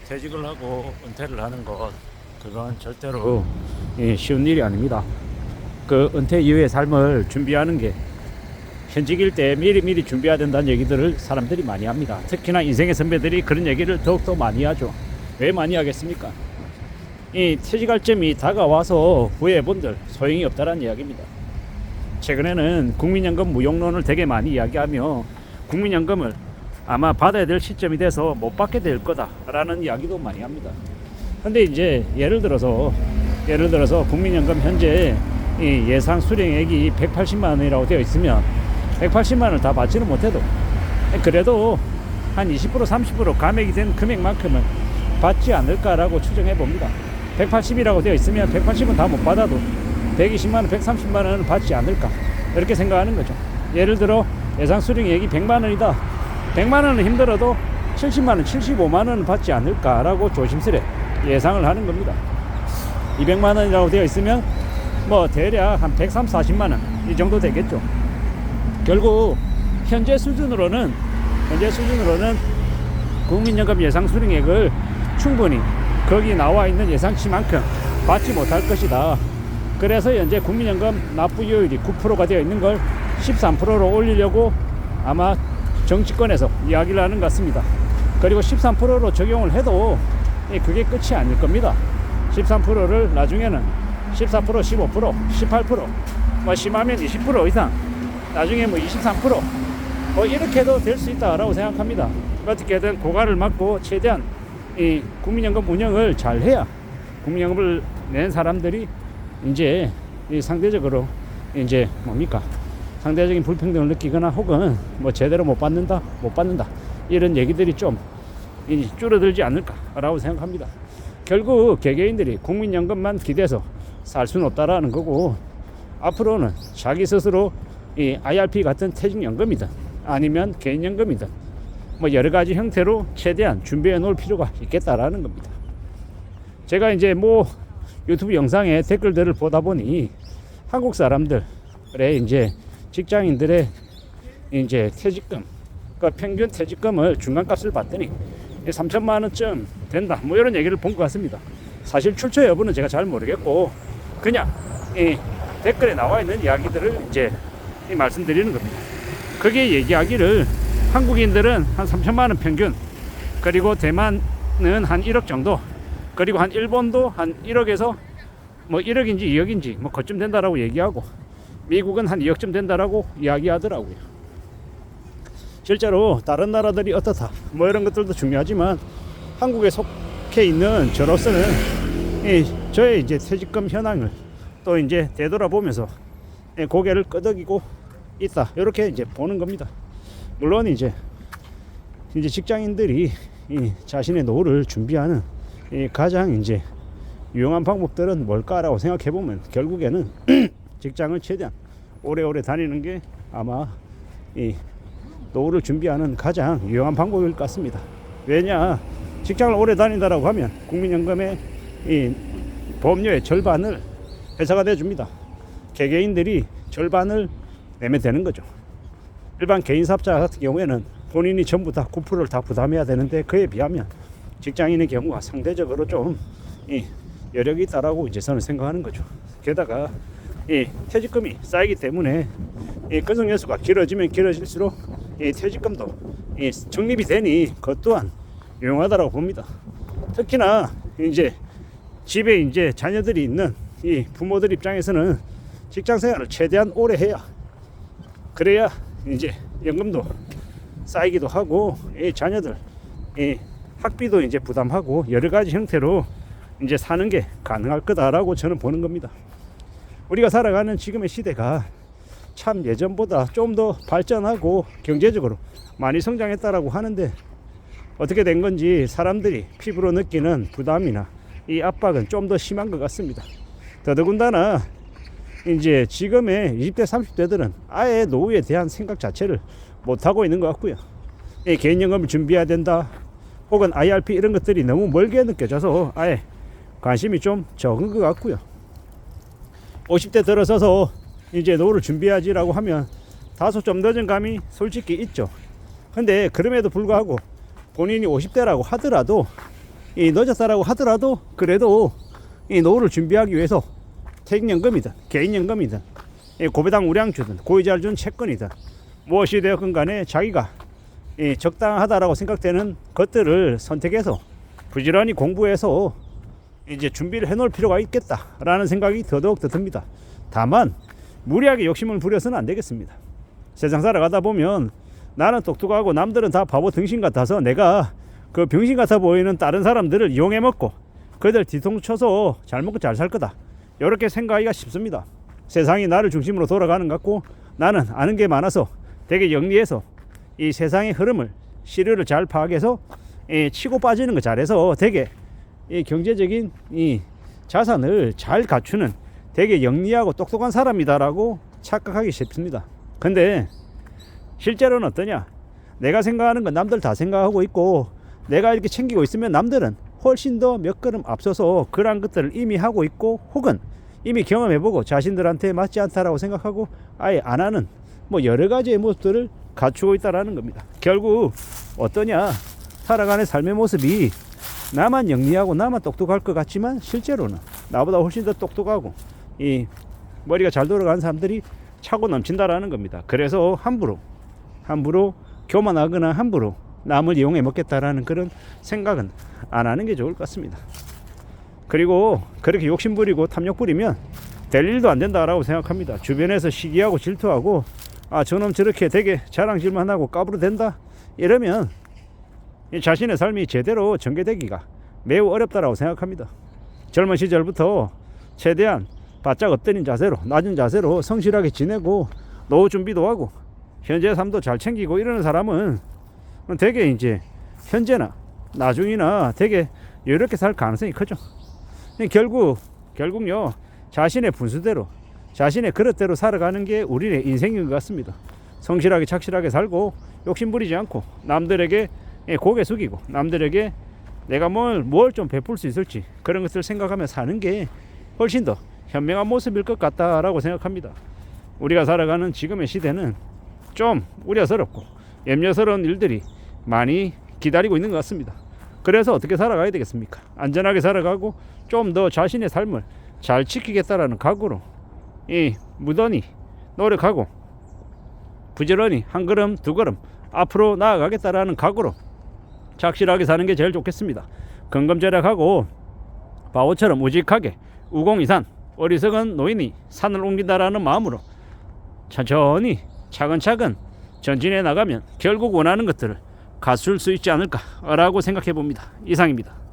퇴직을 하고 은퇴를 하는 것, 그건 절대로 쉬운 일이 아닙니다. 그 은퇴 이후의 삶을 준비하는 게 현직일 때 미리 준비해야 된다는 얘기들을 사람들이 많이 합니다. 특히나 인생의 선배들이 그런 얘기를 더욱더 많이 하죠. 왜 많이 하겠습니까? 이 퇴직할 점이 다가와서 후회해본들 소용이 없다는 이야기입니다. 최근에는 국민연금 무용론을 되게 많이 이야기하며 국민연금을 아마 받아야 될 시점이 돼서 못 받게 될 거다라는 이야기도 많이 합니다. 근데 이제 예를 들어서 국민연금 현재 이 예상 수령액이 180만 원이라고 되어 있으면 180만 원을 다 받지는 못해도 그래도 한 20% 30% 감액이 된 금액만큼은 받지 않을까라고 추정해 봅니다. 180이라고 되어 있으면 180은 다 못 받아도 120만 원, 130만 원은 받지 않을까, 이렇게 생각하는 거죠. 예를 들어 예상 수령액이 100만 원이다. 100만 원은 힘들어도 70만 원, 75만 원은 받지 않을까라고 조심스레 예상을 하는 겁니다. 200만 원이라고 되어 있으면 뭐 대략 한 130, 40만 원 이 정도 되겠죠. 결국 현재 수준으로는 국민연금 예상 수령액을 충분히 거기 나와 있는 예상치만큼 받지 못할 것이다. 그래서 현재 국민연금 납부율이 9%가 되어 있는 걸 13%로 올리려고 아마 정치권에서 이야기를 하는 것 같습니다. 그리고 13%로 적용을 해도 그게 끝이 아닐 겁니다. 13%를 나중에는 14%, 15%, 18%, 뭐 심하면 20% 이상, 나중에 뭐 23%, 뭐 이렇게 해도 될 수 있다라고 생각합니다. 어떻게든 고갈을 막고 최대한 이 국민연금 운영을 잘 해야 국민연금을 낸 사람들이 이제 상대적으로 이제 상대적인 불평등을 느끼거나 혹은 뭐 제대로 못 받는다 이런 얘기들이 좀 줄어들지 않을까라고 생각합니다. 결국 개개인들이 국민연금만 기대서 살 수는 없다라는 거고, 앞으로는 자기 스스로 이 IRP 같은 퇴직연금이든 아니면 개인연금이든 뭐 여러 가지 형태로 최대한 준비해 놓을 필요가 있겠다라는 겁니다. 제가 이제 뭐 유튜브 영상에 댓글들을 보다 보니 한국 사람들의 이제 직장인들의 이제 퇴직금, 그러니까 평균 퇴직금을 중간값을 봤더니 3천만 원쯤 된다, 뭐 이런 얘기를 본 것 같습니다. 사실 출처 여부는 제가 잘 모르겠고 그냥 이 댓글에 나와 있는 이야기들을 이제 말씀드리는 겁니다. 거기에 얘기하기를 한국인들은 한 3천만 원 평균, 그리고 대만은 한 1억 정도, 그리고 한 일본도 한 1억에서 뭐 1억인지 2억인지 뭐 그쯤 된다라고 얘기하고, 미국은 한 2억쯤 된다라고 이야기하더라고요. 실제로 다른 나라들이 어떻다 뭐 이런 것들도 중요하지만 한국에 속해 있는 저로서는 저의 이제 퇴직금 현황을 또 이제 되돌아보면서 고개를 끄덕이고 있다, 이렇게 이제 보는 겁니다. 물론 이제 직장인들이 자신의 노후를 준비하는 가장 이제 유용한 방법들은 뭘까라고 생각해 보면 결국에는 직장을 최대한 오래오래 다니는 게 아마 노후를 준비하는 가장 유용한 방법일 것 같습니다. 왜냐, 직장을 오래 다닌다라고 하면 국민연금의 보험료의 절반을 회사가 내줍니다. 개개인들이 절반을 내면 되는 거죠. 일반 개인 사업자 같은 경우에는 본인이 전부 다 9%를 다 부담해야 되는데, 그에 비하면 직장인의 경우가 상대적으로 좀 여력이 있다라고 이제 저는 생각하는 거죠. 게다가 퇴직금이 쌓이기 때문에 근속 연수가 길어지면 길어질수록 퇴직금도 적립이 되니 그것 또한 유용하다라고 봅니다. 특히나 이제 집에 이제 자녀들이 있는 이 부모들 입장에서는 직장 생활을 최대한 오래 해야, 그래야 이제 연금도 쌓이기도 하고 자녀들 학비도 이제 부담하고 여러 가지 형태로 이제 사는 게 가능할 거다라고 저는 보는 겁니다. 우리가 살아가는 지금의 시대가 참 예전보다 좀 더 발전하고 경제적으로 많이 성장했다라고 하는데, 어떻게 된 건지 사람들이 피부로 느끼는 부담이나 이 압박은 좀 더 심한 것 같습니다. 더더군다나 이제 지금의 20대 30대들은 아예 노후에 대한 생각 자체를 못하고 있는 것 같고요. 개인연금을 준비해야 된다 혹은 IRP 이런 것들이 너무 멀게 느껴져서 아예 관심이 좀 적은 것 같고요. 50대 들어서서 이제 노후를 준비하지라고 하면 다소 좀 늦은 감이 솔직히 있죠. 근데 그럼에도 불구하고 본인이 50대라고 하더라도 이 늦었다라고 하더라도 그래도 이 노후를 준비하기 위해서 퇴직연금이든 개인연금이든 고배당 우량주든 고이자를 준 채권이든 무엇이 되었건 간에 자기가 적당하다라고 생각되는 것들을 선택해서 부지런히 공부해서 이제 준비를 해놓을 필요가 있겠다라는 생각이 더더욱 더 듭니다. 다만 무리하게 욕심을 부려서는 안 되겠습니다. 세상 살아가다 보면 나는 똑똑하고 남들은 다 바보 등신 같아서 내가 그 병신 같아 보이는 다른 사람들을 이용해 먹고 그들 뒤통쳐서 잘 먹고 잘 살 거다, 이렇게 생각하기가 쉽습니다. 세상이 나를 중심으로 돌아가는 것 같고 나는 아는 게 많아서 되게 영리해서 이 세상의 흐름을 시류를 잘 파악해서 치고 빠지는 거 잘해서 되게 이 경제적인 이 자산을 잘 갖추는 되게 영리하고 똑똑한 사람이다라고 착각하기 쉽습니다. 근데 실제로는 어떠냐? 내가 생각하는 건 남들 다 생각하고 있고 내가 이렇게 챙기고 있으면 남들은 훨씬 더 몇 걸음 앞서서 그러한 것들을 이미 하고 있고 혹은 이미 경험해보고 자신들한테 맞지 않다라고 생각하고 아예 안 하는 뭐 여러 가지의 모습들을 갖추고 있다라는 겁니다. 결국 어떠냐? 살아가는 삶의 모습이 나만 영리하고 나만 똑똑할 것 같지만 실제로는 나보다 훨씬 더 똑똑하고 이 머리가 잘 돌아가는 사람들이 차고 넘친다라는 겁니다. 그래서 함부로 교만하거나 함부로 남을 이용해 먹겠다라는 그런 생각은 안 하는 게 좋을 것 같습니다. 그리고 그렇게 욕심 부리고 탐욕 부리면 될 일도 안 된다라고 생각합니다. 주변에서 시기하고 질투하고 아 저놈 저렇게 되게 자랑질만 하고 까부로 된다 이러면 자신의 삶이 제대로 전개되기가 매우 어렵다라고 생각합니다. 젊은 시절부터 최대한 바짝 엎드린 자세로 낮은 자세로 성실하게 지내고 노후 준비도 하고 현재 삶도 잘 챙기고 이러는 사람은 되게 이제 현재나 나중이나 되게 이렇게 살 가능성이 크죠. 결국요 자신의 분수대로 자신의 그릇대로 살아가는 게 우리의 인생인 것 같습니다. 성실하게 착실하게 살고 욕심부리지 않고 남들에게 고개 숙이고 남들에게 내가 뭘 좀 베풀 수 있을지 그런 것을 생각하며 사는 게 훨씬 더 현명한 모습일 것 같다라고 생각합니다. 우리가 살아가는 지금의 시대는 좀 우려스럽고 염려스러운 일들이 많이 기다리고 있는 것 같습니다. 그래서 어떻게 살아가야 되겠습니까? 안전하게 살아가고 좀 더 자신의 삶을 잘 지키겠다라는 각오로 무던히 노력하고 부지런히 한 걸음 두 걸음 앞으로 나아가겠다라는 각오로 착실하게 사는 게 제일 좋겠습니다. 건검절약하고 바보처럼 우직하게 우공이산 어리석은 노인이 산을 옮긴다라는 마음으로 천천히 차근차근 전진해 나가면 결국 원하는 것들을 갖출 수 있지 않을까라고 생각해 봅니다. 이상입니다.